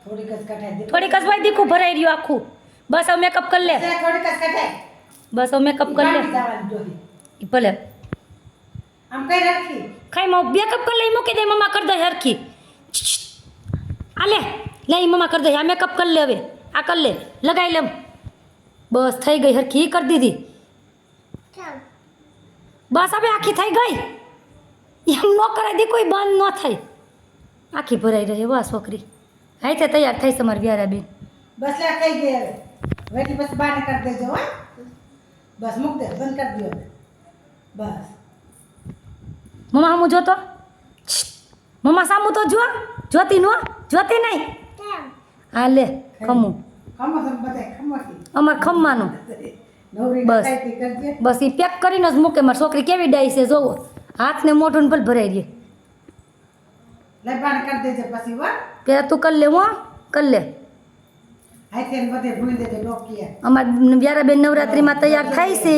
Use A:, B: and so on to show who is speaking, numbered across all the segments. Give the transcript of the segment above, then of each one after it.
A: થોડીક જ ભાઈ દીકું ભરાઈ રહ્યું આખું બસ હવે મેકઅપ કરી લે બસ હવે મેકઅપ કરી લે ભલે ખાઈ મેકઅપ કરી લઈ મૂકી દે મમ્મા કરી દે હરખી આ લે લઈ મમ્મા કરી દે આ મેકઅપ કરી લે હવે આ કરી લે લગાવી લે બસ થઈ ગઈ હરખી કરી દીધી બસ હવે આખી થઈ ગઈ એમ ન કરાય દી કોઈ બંધ ન થાય આખી ભરાઈ રહે વાહ છોકરી હાઈ તે તૈયાર થઈ છે મારી વ્યારા બેન
B: બસ લે થઈ ગઈ હવે વેટી બસ બાને કરી દેજો હો બસ મૂક દે બંધ કરી દો બસ
A: મમ્મા હું જોતો મમ્મા સામું તો જો જોતી નો જોતી નહીં હા લે ખમું
B: ખમો સમ બધાય ખમોથી
A: અમાર ખમવાનું
B: નવરી
A: બસ.
B: ખાઈતી કરજે
A: બસ એ પેક કરીને જ મૂકે મારી છોકરી કેવી ડાઈ છે જોવો હાથને મોઢું ને ભલે ભરાઈ રહે
B: લે બાને કરી દેજે પછી હો
A: પેલા તું કરી લે હો કરી લે
B: હાથે ને બધે ભૂલી દેજે ડોકીએ
A: અમાર વ્યારા બેન નવરાત્રિમાં તૈયાર થાય છે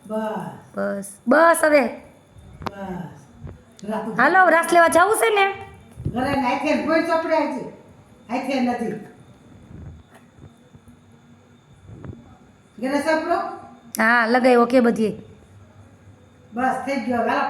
B: બસ
A: બસ બસ હવે
B: બસ રાખું
A: હાલો રાસ લેવા જવું છે ને
B: ઘરે ને હાથે ને કોઈ ચોપડે આવી હાથે નથી ઘરે સપડો
A: હા લગાવ્યો કે બધી
B: બસ થઈ ગયો હાલો